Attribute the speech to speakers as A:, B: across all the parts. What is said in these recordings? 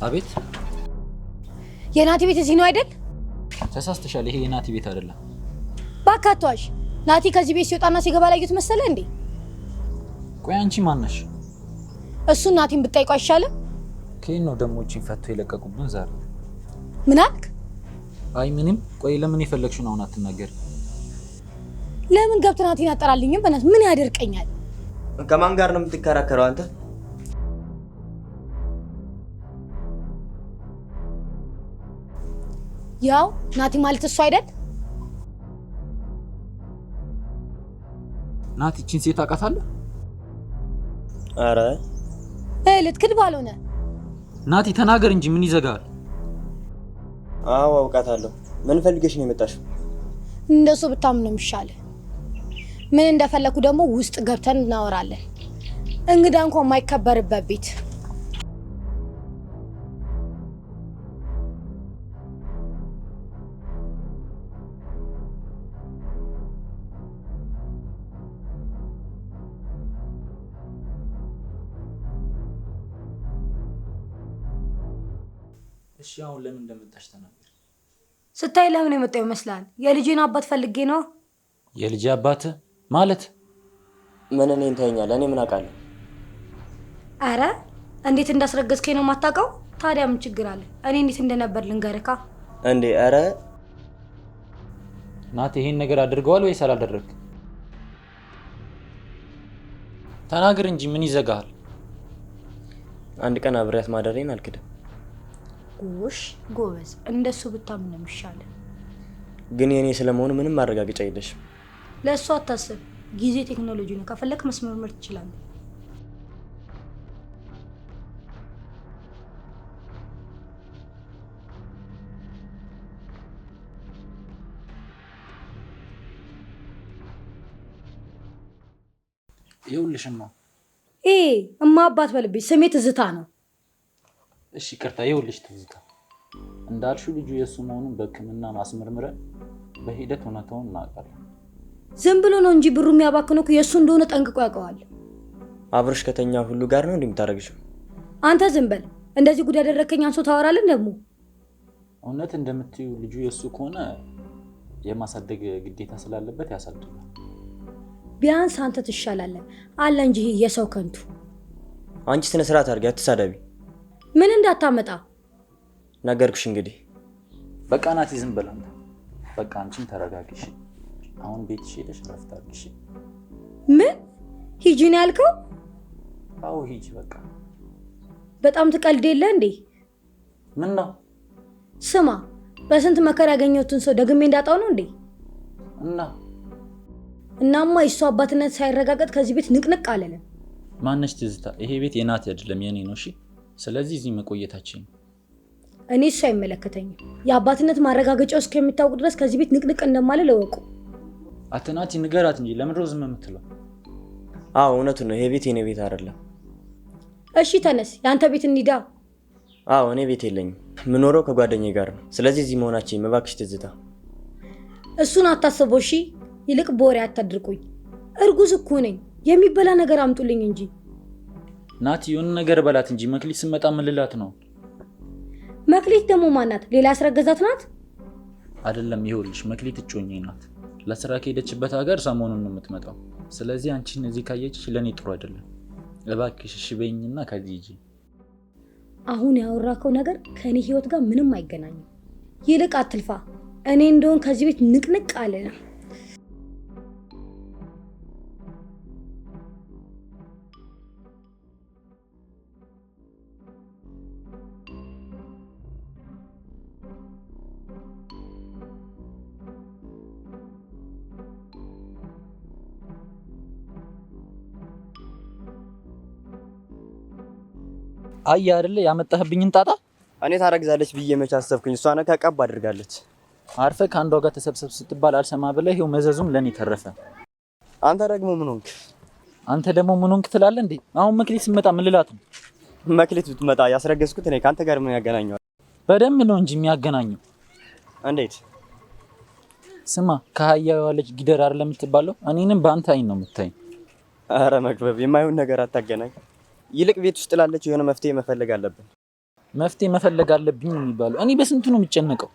A: አቤት።
B: የናቲ ቤት እዚህ ነው አይደል?
A: ተሳስተሻል። ይሄ የናቲ ቤት አይደለም።
B: ባካቷሽ ናቲ ከዚህ ቤት ሲወጣና ሲገባ ላዩት መሰለ እንዴ?
A: ቆይ አንቺ ማን ነሽ?
B: እሱን ናቲን ብትጠይቀው አይሻልም?
A: ከየት ነው ደግሞ እቺን ፈቶ የለቀቁብን ዛሬ?
B: ምን አልክ?
A: አይ ምንም። ቆይ ለምን የፈለግሽው ነው አትናገር?
B: ለምን ገብተህ ናቲን አጠራልኝም? በእናትህ ምን ያደርቀኛል?
C: ከማን ጋር ነው የምትከራከረው አንተ?
B: ያው ናቲ ማለት እሱ አይደል?
A: ናቲ እቺን ሴት አውቃታለህ?
C: አረ
B: ልትክድ ባልሆነ
A: ናቲ ተናገር እንጂ ምን ይዘጋል?
C: አዎ አውቃታለሁ። ምን ፈልገሽ ነው የመጣሽው?
B: እንደሱ ብታምን ነው የሚሻለው። ምን እንደፈለኩ ደግሞ ውስጥ ገብተን እናወራለን። እንግዳ እንኳን የማይከበርበት ቤት።
A: እሺ አሁን ለምን እንደመጣሽ ተናገር።
B: ስታይ ለምን የመጣው ይመስላል? የልጄን አባት ፈልጌ ነው።
A: የልጄ አባት ማለት
C: ምን? እኔን ታየኛለህ? እኔ ምን አውቃለሁ?
B: አረ እንዴት እንዳስረገዝከኝ ነው የማታውቀው? ታዲያ ምን ችግር አለ? እኔ እንዴት እንደነበር ልንገርካ
C: እንዴ? አረ
A: ናቲ ይሄን ነገር አድርገዋል ወይስ አላደረክ? ተናገር እንጂ ምን ይዘጋል?
C: አንድ ቀን አብሬያት ማደሬን አልክድም።
B: ጎሽ ጎበዝ፣ እንደሱ ብታምን ነው የሚሻለው።
C: ግን የኔ ስለመሆኑ ምንም ማረጋገጫ የለሽም።
B: ለእሱ አታስብ። ጊዜ ቴክኖሎጂ ነው። ከፈለክ መስመርመር ትችላለህ።
A: ይኸውልሽማ
B: እማ አባት በልብኝ። ስሜ ትዝታ ነው።
A: እሺ ይቅርታ። ይኸውልሽ ትዝታ፣ እንዳልሽው ልጁ የእሱ መሆኑን በሕክምና ማስመርምረን በሂደት እውነታውን እናውቃለን።
B: ዝም ብሎ ነው እንጂ ብሩ የሚያባክነው የእሱ እንደሆነ ጠንቅቆ ያውቀዋል።
C: አብሮሽ ከተኛ ሁሉ ጋር ነው እንደምታረግሽው።
B: አንተ ዝም በል። እንደዚህ ጉድ ያደረከኝ አንሶ ታወራለህ ደግሞ።
A: እውነት እንደምትዩ ልጁ የእሱ ከሆነ የማሳደግ ግዴታ ስላለበት ያሳድጋል።
B: ቢያንስ አንተ ትሻላለህ አለ እንጂ የሰው ከንቱ።
C: አንቺ ስነ ስርዓት አድርጊ፣ አትሳደቢ።
B: ምን እንዳታመጣ
C: ነገርኩሽ። እንግዲህ
A: በቃ ናቲ ዝም በል አንተ። በቃ አንቺም ተረጋግሽ። አሁን ቤትሽ ሄደሽ እረፍት አድርጊ።
B: ምን ሂጂ ነው ያልከው?
A: አዎ ሂጂ በቃ።
B: በጣም ትቀልድ የለ እንዴ?
A: ምን ነው?
B: ስማ፣ በስንት መከራ ያገኘሁትን ሰው ደግሜ እንዳጣው ነው እንዴ? እናማ የሱ አባትነት ሳይረጋገጥ ከዚህ ቤት ንቅንቅ አለለም።
A: ማነሽ ትዝታ? ይሄ ቤት የናቲ አይደለም የኔ ነው። እሺ፣ ስለዚህ እዚህ መቆየታችን
B: እኔ እሱ አይመለከተኝም። የአባትነት ማረጋገጫው እስከሚታወቅ ድረስ ከዚህ ቤት ንቅንቅ እንደማልል እወቁ።
A: አትናቲ ንገራት እንጂ ለምንድነው ዝም የምትለው?
C: አዎ እውነቱን ነው። ይሄ ቤት የኔ ቤት አይደለም።
B: እሺ ተነስ፣ ያንተ ቤት እንሂዳ።
C: አዎ እኔ ቤት የለኝም። የምኖረው ከጓደኛዬ ጋር ነው። ስለዚህ እዚህ መሆናችን እባክሽ ትዝታ።
B: እሱን አታስበው እሺ። ይልቅ በወሬ አታድርቁኝ። እርጉዝ እኮ ነኝ። የሚበላ ነገር አምጡልኝ እንጂ።
A: ናቲ የሆነ ነገር በላት እንጂ። መክሊት ስመጣ ምን ልላት ነው?
B: መክሊት ደግሞ ማናት? ሌላ ያስረገዛት ናት?
A: አይደለም፣ ይኸውልሽ መክሊት እጮኛዬ ናት። ለስራ ከሄደችበት ሀገር ሰሞኑን ነው የምትመጣው። ስለዚህ አንቺን እዚህ ካየችሽ ለኔ ጥሩ አይደለም። እባክሽ እሺ በይኝና ከዚህ ሂጂ።
B: አሁን ያወራከው ነገር ከኔ ህይወት ጋር ምንም አይገናኝም። ይልቅ አትልፋ። እኔ እንደሆን ከዚህ ቤት ንቅንቅ አለ።
A: አይ አይደለ ያመጣህብኝን ጣጣ።
C: እኔ ታረግዛለች ብዬ መች አሰብኩኝ። እሷ ነካ ቀብ አድርጋለች።
A: አርፈ ከአንዷ ጋር ተሰብሰብ ስትባል አልሰማ ብለህ ይኸው መዘዙም ለኔ ተረፈ።
C: አንተ ደግሞ ምን ሆንክ?
A: አንተ ደግሞ ምን ሆንክ ትላለህ እንዴ? አሁን መክሊት ስመጣ ምን ልላት ነው?
C: መክሊት ብትመጣ ያስረገዝኩት እኔ ካንተ ጋር ምን ያገናኘዋል?
A: በደንብ ነው እንጂ የሚያገናኘው።
C: እንዴት?
A: ስማ ከሀያዋ ልጅ ጊደር አይደለም የምትባለው? እኔንም በአንተ አይን ነው የምታይኝ።
C: አረ መክበብ፣ የማይሆን ነገር አታገናኝ። ይልቅ ቤት ውስጥ ላለች የሆነ መፍትሄ መፈለግ አለብን።
A: መፍትሄ መፈለግ አለብኝ የሚባለው እኔ በስንቱ ነው የሚጨነቀው?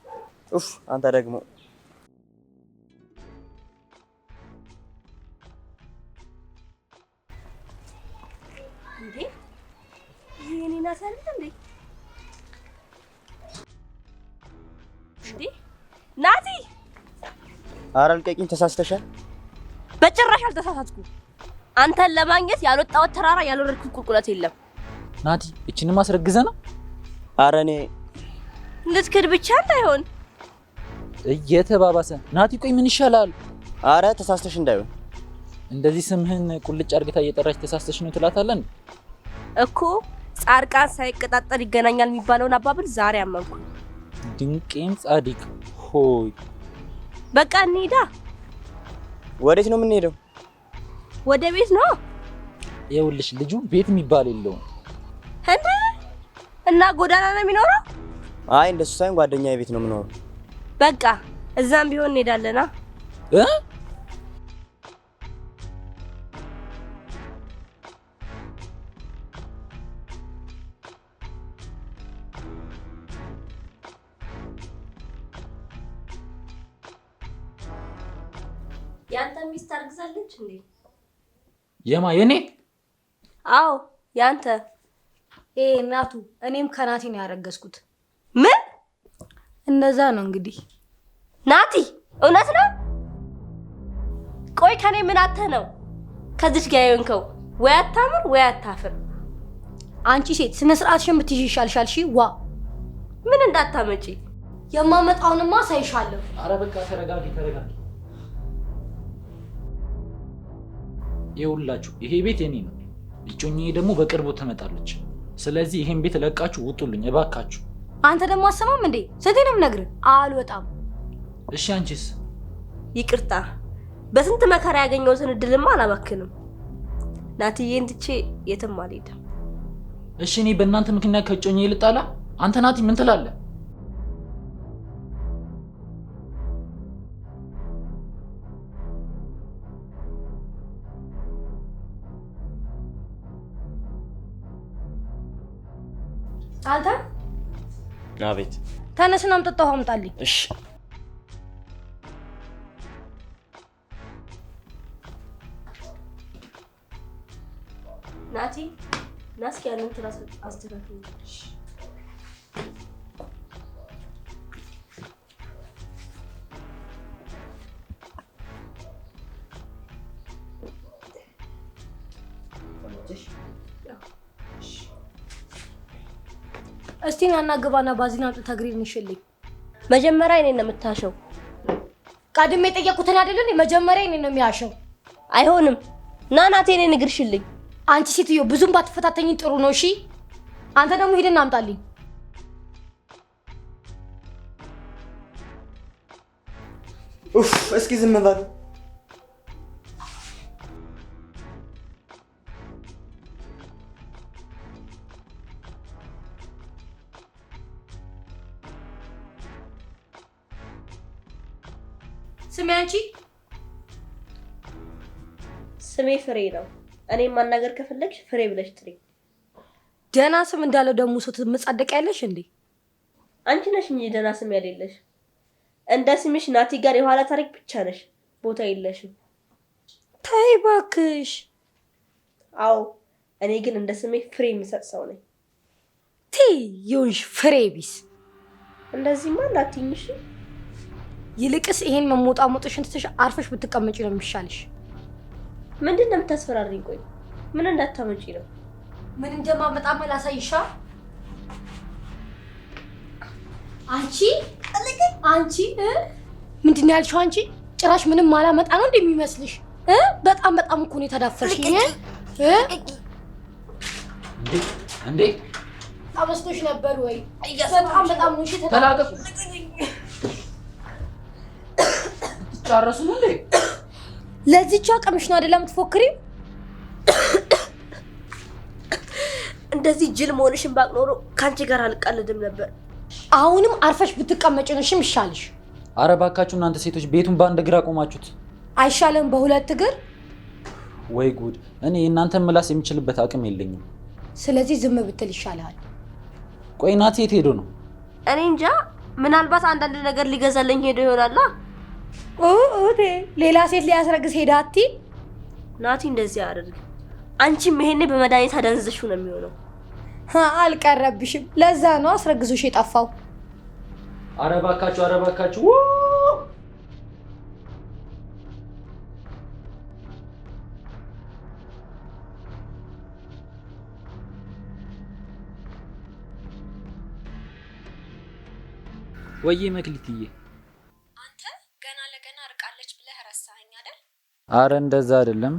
C: ኡፍ አንተ ደግሞ
D: እንዴ የኔና ሰልፍ እንዴ ናቲ!
C: ኧረ ልቀቂኝ፣ ተሳስተሻል።
D: በጭራሽ አልተሳሳትኩም። አንተን ለማግኘት ያልወጣሁት ተራራ ያልወረድኩት ቁልቁለት የለም።
A: ናቲ እቺንም አስረግዘ ነው?
C: ኧረ እኔ
D: ልትክድ ብቻ እንዳይሆን
A: እየተባባሰ። ናቲ ቆይ ምን ይሻላል?
C: ኧረ ተሳስተሽ እንዳይሆን።
A: እንደዚህ ስምህን ቁልጭ አርግታ እየጠራች ተሳስተሽ ነው ትላታለን
D: እኮ። ጻድቃን ሳይቀጣጠል ይገናኛል የሚባለውን አባብል ዛሬ አመንኩ።
A: ድንቄም ጻድቅ ሆይ
D: በቃ እንሂዳ።
C: ወዴት ነው የምንሄደው?
D: ወደ ቤት ነው።
A: ይኸውልሽ ልጁ ቤት የሚባል የለውም
D: እንዴ እና ጎዳና ነው የሚኖረው?
C: አይ እንደሱ ሳይሆን ጓደኛዬ ቤት ነው የምኖረው።
D: በቃ እዛም ቢሆን እንሄዳለና ያንተ ሚስት አርግዛለች እንዴ?
A: የማ የኔ?
D: አዎ ያንተ።
B: እናቱ እኔም ከናቲ ነው ያረገዝኩት።
D: ምን?
B: እንደዛ ነው እንግዲህ።
D: ናቲ እውነት ነው? ቆይ ከኔ ምን አተህ ነው ከዚች ጋር የሆንከው? ወይ አታምር ወይ አታፍር።
B: አንቺ ሴት ስነ ስርዓትሽን ብትይዥ ይሻልሻል። እሺ ዋ
D: ምን እንዳታመጪ
B: የማመጣውንማ ሳይሻለሁ።
A: አረ በቃ ተረጋጊ ተረጋጊ። ይኸውላችሁ ይሄ ቤት የኔ ነው። እጮኛዬ ደግሞ በቅርቡ ትመጣለች። ስለዚህ ይሄን ቤት ለቃችሁ ውጡልኝ እባካችሁ።
B: አንተ ደግሞ አሰማም እንዴ? ስንቴ ነው የምነግርህ? አልወጣም።
A: እሺ አንቺስ?
D: ይቅርታ በስንት መከራ ያገኘሁትን እድልማ አላባክንም። ናትዬን ትቼ የትም አልሄድም።
A: እሺ እኔ በእናንተ ምክንያት ከእጮኛዬ ልጣላ? አንተ ናቲ ምን ትላለህ?
B: አንተ
C: አቤት።
B: ተነስና አምጥተው አምጣልኝ።
C: እሺ
D: ናቲ ናስኪ ያንን ትራስ አስተካክል።
B: እስቲ ናና ግባና ባዚና አምጥተህ እግሬን እንሽልኝ።
D: መጀመሪያ እኔን ነው የምታሸው።
B: ቀድሜ የጠየቁትን አይደለም መጀመሪያ እኔን ነው የሚያሸው።
D: አይሆንም። ና ናቴ እኔን እግር ሽልኝ።
B: አንቺ ሴትዮ ብዙም ባትፈታተኝ ጥሩ ነው። እሺ አንተ ደግሞ ሄደና አምጣልኝ።
C: ኡፍ እስኪ ዝም በል።
B: ስሜ አንቺ?
D: ስሜ ፍሬ ነው። እኔ ማናገር ከፈለግሽ ፍሬ ብለሽ ጥሪ።
B: ደህና ስም እንዳለው ደግሞ ሰው ትመጻደቅ ያለሽ እንዴ?
D: አንቺ ነሽ እንጂ ደህና ስም ያሌለሽ። እንደ ስምሽ ናቲ ጋር የኋላ ታሪክ ብቻ ነሽ፣ ቦታ የለሽም።
B: ተይ እባክሽ።
D: አዎ እኔ ግን እንደ ስሜ ፍሬ የሚሰጥ ሰው ነኝ።
B: ተይ ይሁንሽ ፍሬ ቢስ።
D: እንደዚህማ እንዳትይኝሽ።
B: ይልቅስ ይሄን መሞጣሞጥሽን ትተሽ አርፈሽ ብትቀመጪ ነው የሚሻልሽ።
D: ምንድን ነው የምታስፈራሪኝ? ቆይ ምን እንዳታመጪ ነው?
B: ምን እንደማመጣ መላሳይሻ። አንቺ ምንድን ያልሽው? አንቺ ጭራሽ ምንም ማላመጣ ነው እንደሚመስልሽ? በጣም እኮ ነው የተዳፈርሽኝ።
A: እንዴ
B: አበስቶሽ ነበር ወይ? በጣም ነው እሺ።
A: ተላቀቁ። ጨረሱ ነው እንዴ?
B: ለዚህች አቅምሽ ነው አይደለም የምትፎክሪው?
D: እንደዚህ ጅል መሆንሽን ባቅ ኖሮ ካንቺ ጋር አልቀልድም ነበር።
B: አሁንም አርፈሽ ብትቀመጪ ነው የሚሻልሽ።
A: ኧረ እባካችሁ እናንተ ሴቶች ቤቱን በአንድ እግር አቆማችሁት።
B: አይሻለም በሁለት እግር?
A: ወይ ጉድ! እኔ እናንተን ምላስ የምችልበት አቅም የለኝም።
B: ስለዚህ ዝም ብትል ይሻላል።
A: ቆይ ናቲ የት ሄዶ ነው?
D: እኔ እንጃ። ምናልባት አንዳንድ ነገር ሊገዛልኝ ሄዶ ይሆናል።
B: ኦቴ ሌላ ሴት ሊያስረግዝ ሄዳ አቲ
D: ናቲ እንደዚህ አደረገ። አንቺም ይሄኔ በመድኃኒት አደንዝሽው ነው የሚሆነው።
B: አልቀረብሽም። ለዛ ነው አስረግዞሽ የጠፋው።
A: ኧረ እባካችሁ ወይዬ መክሊትዬ፣
B: አንተ ገና ለገና ርቃለች ብለህ ረሳኸኝ አይደል?
A: አረ እንደዛ አይደለም፣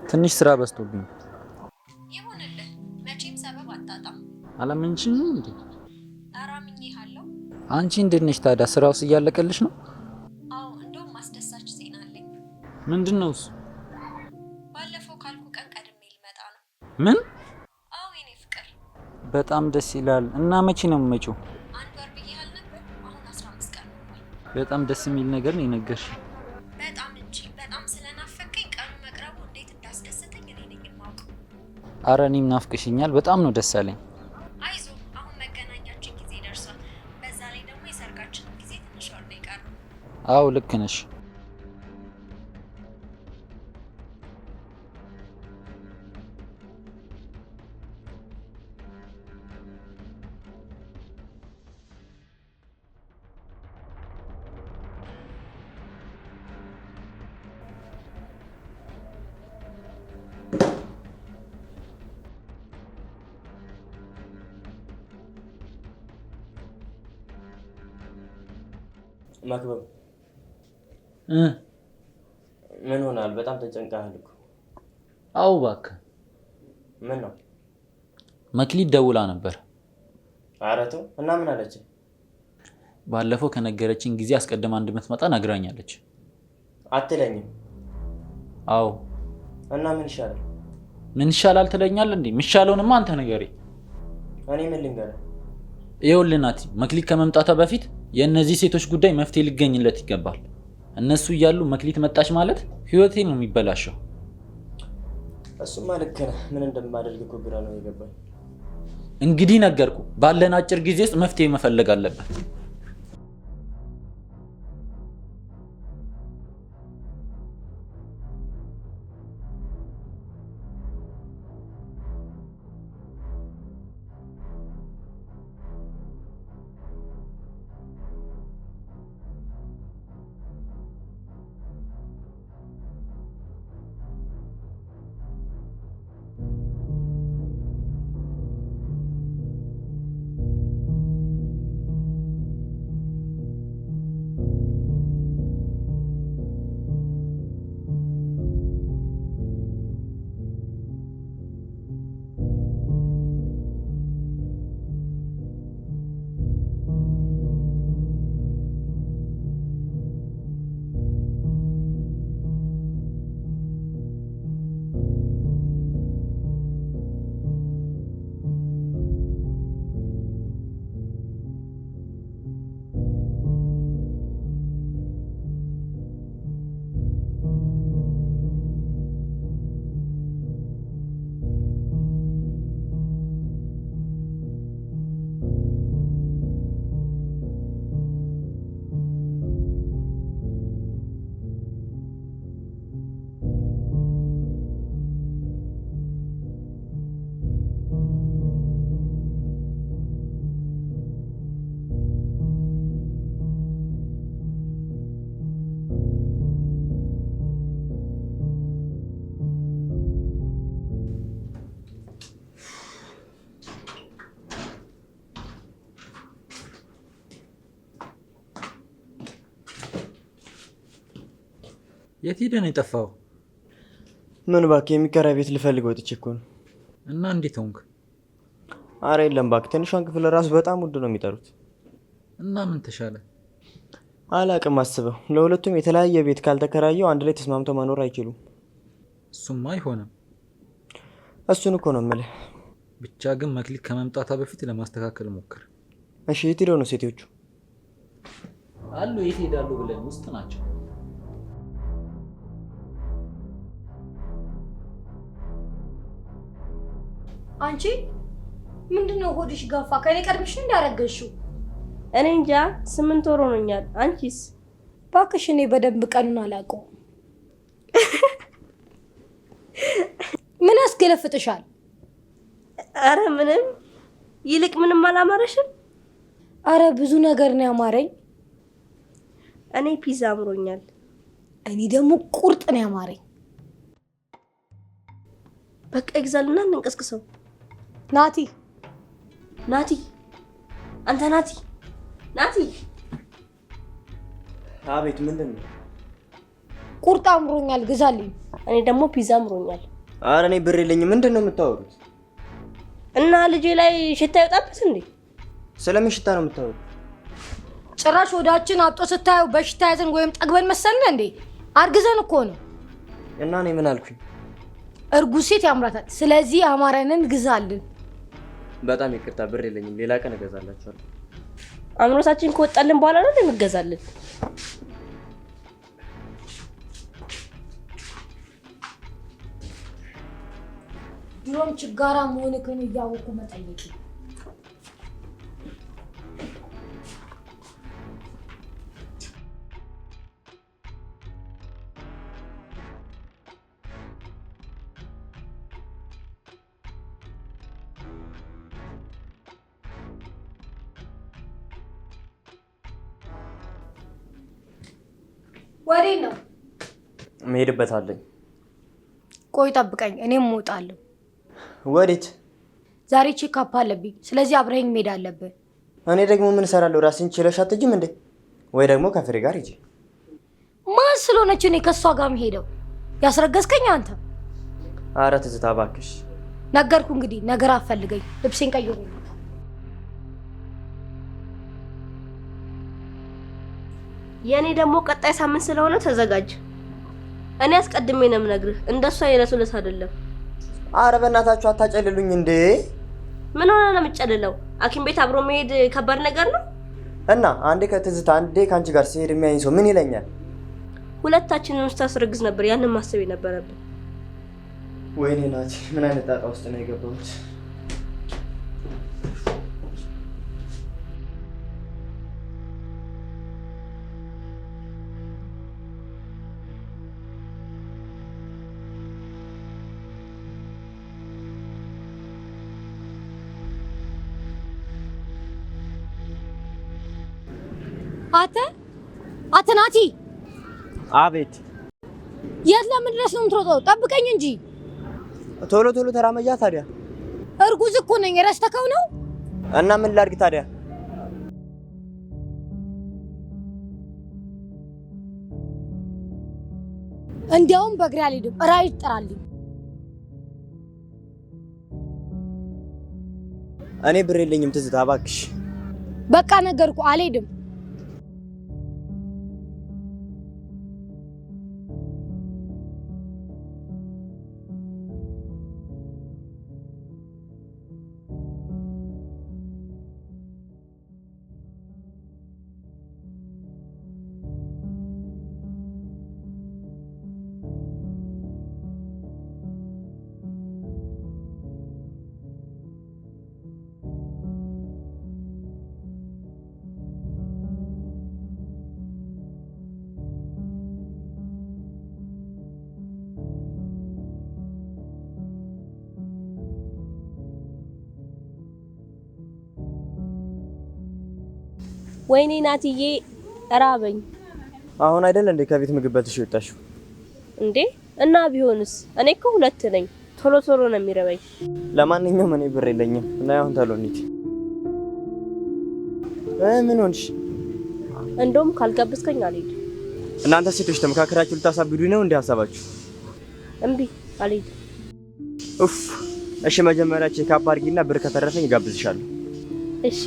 A: ትንሽ ስራ በዝቶብኝ።
B: ይሁንልህ፣ መቼም ሰበብ አታጣም።
A: አላመንሽም እንዴ?
B: ኧረ አምኜሃለሁ።
A: አንቺ እንዴት ነሽ ታዲያ? ስራውስ እያለቀልሽ ነው?
B: አዎ፣ እንደውም አስደሳች ዜና አለኝ።
A: ምንድን ነው እሱ?
B: ባለፈው ካልኩ ቀን ቀድሜ ልመጣ ነው።
A: ምን?
B: አዎ የኔ ፍቅር።
A: በጣም ደስ ይላል። እና መቼ ነው የምመጪው? በጣም ደስ የሚል ነገር ነው የነገርሽኝ።
B: በጣም እንጂ በጣም ስለናፈቀኝ ቀኑ መቅረቡ እንዴት እንዳስደሰተኝ እኔ ነኝ የማውቀው።
A: አረ እኔም ናፍቀሽኛል። በጣም ነው ደስ ያለኝ።
B: አይዞ፣ አሁን መገናኛችን ጊዜ ደርሷል። በዛ ላይ ደግሞ የሰርጋችንን ጊዜ ትንሽ ወር ነው የቀረው።
A: አዎ ልክ ነሽ።
C: መክበብ ምን ሆናል? በጣም ተጨንቀሃል እኮ።
A: አዎ እባክህ።
C: ምን ነው?
A: መክሊት ደውላ ነበር።
C: ኧረ ተው። እና ምን አለች?
A: ባለፈው ከነገረችኝ ጊዜ አስቀድማ እንድትመጣ ነግራኛለች።
C: አትለኝም?
A: አዎ።
C: እና ምን ይሻላል?
A: ምን ይሻላል ትለኛለህ እንዴ? የሚሻለውንማ አንተ ንገረኝ።
C: እኔ ምን ልንገርህ?
A: ይኸውልህ ናቲ፣ መክሊት ከመምጣቷ በፊት የእነዚህ ሴቶች ጉዳይ መፍትሄ ሊገኝለት ይገባል። እነሱ እያሉ መክሊት መጣች ማለት ህይወቴ ነው የሚበላሸው።
C: እሱማ ልክ ነህ። ምን እንደማደርግ እኮ ግራ ነው የገባኝ።
A: እንግዲህ ነገርኩ፣ ባለን አጭር ጊዜ ውስጥ መፍትሄ መፈለግ አለበት። የት ሄደህ ነው የጠፋው?
C: ምን እባክህ፣ የሚከራይ ቤት ልፈልግ ወጥቼ እኮ ነው።
A: እና እንዴት ሆንክ?
C: አረ የለም እባክህ፣ ትንሿን ክፍል ራሱ በጣም ውድ ነው የሚጠሩት።
A: እና ምን ተሻለ?
C: አላቅም፣ አስበው። ለሁለቱም የተለያየ ቤት ካልተከራየው አንድ ላይ ተስማምተው መኖር አይችሉም።
A: እሱማ አይሆንም።
C: እሱን እኮ ነው የምልህ።
A: ብቻ ግን መክሊት ከመምጣቷ በፊት ለማስተካከል ሞክር።
C: እሺ፣ የት ሄደው ነው ሴቶቹ?
A: አሉ። የት ሄዳሉ ብለን ውስጥ ናቸው።
B: አንቺ ምንድነው ሆድሽ ገፋ? ከኔ ቀድምሽ እንዳረገሽው?
D: እኔ እንጃ 8 ወር ሆኖኛል። አንቺስ?
B: እባክሽ እኔ በደንብ ቀኑን አላውቀውም። ምን አስገለፍጥሻል?
D: አረ ምንም። ይልቅ ምንም አላማረሽም?
B: አረ ብዙ ነገር ነው ያማረኝ።
D: እኔ ፒዛ አምሮኛል።
B: እኔ ደግሞ ቁርጥ ነው ያማረኝ።
D: በቃ ይግዛልና እንንቀስቅሰው።
B: ናቲ
D: ናቲ፣ አንተ ናቲ፣ ናቲ።
C: አቤት፣ ምንድን ነው?
B: ቁርጥ አምሮኛል፣ ግዛልኝ።
D: እኔ ደግሞ ፒዛ አምሮኛል።
C: አረ እኔ ብር የለኝም። ምንድን ነው የምታወሩት?
D: እና ልጄ ላይ ሽታ ይወጣበት እንዴ?
C: ስለምን ሽታ ነው የምታወሩት?
B: ጭራሽ ወዳችን አብጦ ስታየው በሽታ ያዘን ወይም ጠግበን መሰልን እንዴ? አርግዘን እኮ ነው።
C: እና እኔ ምን አልኩኝ?
B: እርጉዝ ሴት ያምራታል። ስለዚህ አማረንን ግዛልን።
C: በጣም ይቅርታ፣ ብር የለኝም። ሌላ ቀን እገዛላችኋለሁ።
D: አምሮታችን ከወጣልን በኋላ ነው የምገዛልን።
B: ድሮም ችጋራ መሆንክን እያወኩ መጠየቅ። ወዴት ነው?
C: መሄድበት አለኝ።
B: ቆይ ጠብቀኝ፣ እኔም እወጣለሁ።
C: ወዴት?
B: ዛሬ ቼክአፕ አለብኝ። ስለዚህ አብረኸኝ መሄድ አለብን።
C: እኔ ደግሞ ምን እሰራለሁ? ራስን ችለሽ አትሄጂም እንዴ? ወይ ደግሞ ከፍሬ ጋር ሂጂ።
B: ማን ስለሆነች እኔ ከሷ ጋር የምሄደው? ያስረገዝከኝ አንተ።
C: አረ ትዝታ እባክሽ።
B: ነገርኩ እንግዲህ፣ ነገር አፈልገኝ። ልብሴን ቀይሩ።
D: የኔ ደግሞ ቀጣይ ሳምንት ስለሆነ ተዘጋጅ። እኔ አስቀድሜ ነው የምነግርህ፣ እንደሷ የለሱለስ አይደለም።
C: አረ በእናታችሁ አታጨልሉኝ እንዴ!
D: ምን ሆነ ነው የምትጨልለው? ሐኪም ቤት አብሮ መሄድ ከባድ ነገር ነው።
C: እና አንዴ ከትዝታ አንዴ ካንቺ ጋር ሲሄድ የሚያይኝ ሰው ምን ይለኛል?
D: ሁለታችንን ውስጥ ታስረግዝ ነበር ያንን ማሰብ የነበረብን።
C: ወይኔ ናቲ፣ ምን አይነት ጣጣ ውስጥ ነው የገባሁት?
B: አተ ናቲ።
C: አቤት።
B: የት ለምን ድረስ ነው የምትሮጠው? ጠብቀኝ እንጂ።
C: ቶሎ ቶሎ ተራመጃ። ታዲያ
B: እርጉዝ እኮ ነኝ። ረስተከው ነው?
C: እና ምን ላድርግ ታዲያ?
B: እንዲያውም በእግሬ አልሄድም። ራይድ ጥራልኝ።
C: እኔ ብር የለኝም ትዝታ እባክሽ።
B: በቃ ነገርኩ፣ አልሄድም።
D: ወይኔ ናትዬ ራበኝ።
C: አሁን አይደል እንዴ ከቤት ምግብ በልተሽ ወጣሽው?
D: እንዴ እና ቢሆንስ? እኔ እኮ 2 ነኝ። ቶሎ ቶሎ ነው የሚረበኝ።
C: ለማንኛውም እኔ ብር የለኝም እና አሁን ቶሎ እንሂድ። ምን ሆንሽ?
D: እንደውም ካልጋበዝከኝ አልሄድም።
C: እናንተ ሴቶች ተመካከራችሁ ልታሳብዱኝ ነው እንዴ ሀሳባችሁ?
D: እምቢ አልሄድም።
C: ኡፍ። እሺ መጀመሪያ ቼክአፕ አድርጊና ብር ከተረፈኝ ጋብዝሻለሁ።
D: እሺ።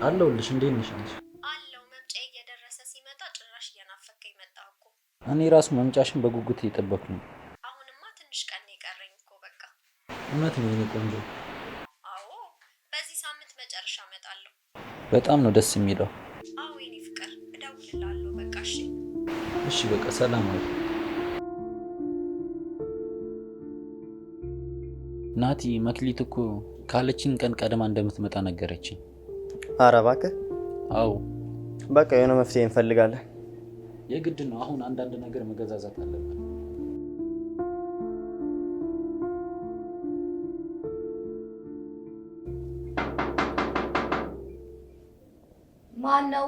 A: አለሁልሽ። እንዴት ነሽ አንቺ?
B: አለው መምጫዬ እየደረሰ ሲመጣ ጭራሽ እየናፈቀኝ መጣ እኮ።
A: እኔ ራሱ መምጫሽን በጉጉት እየጠበኩ ነው።
B: አሁንማ ትንሽ ቀን የቀረኝ እኮ በቃ።
A: እውነት ነው የኔ ቆንጆ።
B: አዎ በዚህ ሳምንት መጨረሻ እመጣለሁ።
A: በጣም ነው ደስ የሚለው።
B: አዎ የኔ ፍቅር እደውልልሃለሁ። በቃ እሺ።
A: እሺ በቃ ሰላም ወይ ናቲ። መክሊት እኮ ካለችን ቀን ቀደማ እንደምትመጣ ነገረችኝ።
C: ኧረ እባክህ።
A: አዎ
C: በቃ የሆነ መፍትሄ እንፈልጋለን።
A: የግድ ነው። አሁን አንዳንድ ነገር መገዛዛት አለብን።
B: ማን ነው?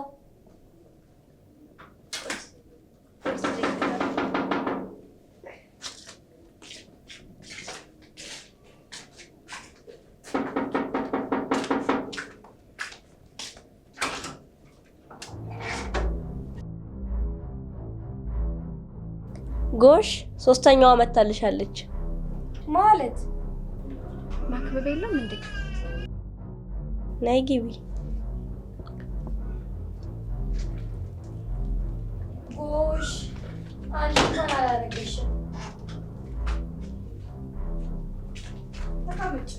D: ጎሽ ሶስተኛዋ መታልሻለች
B: ማለት ማክበብ የለም እንዴ?
D: ነይ ግቢ።
B: ጎሽ አንቺ እንኳን አላደረገሽም። ተቀመጭ።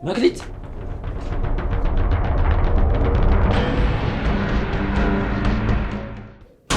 A: መክሊት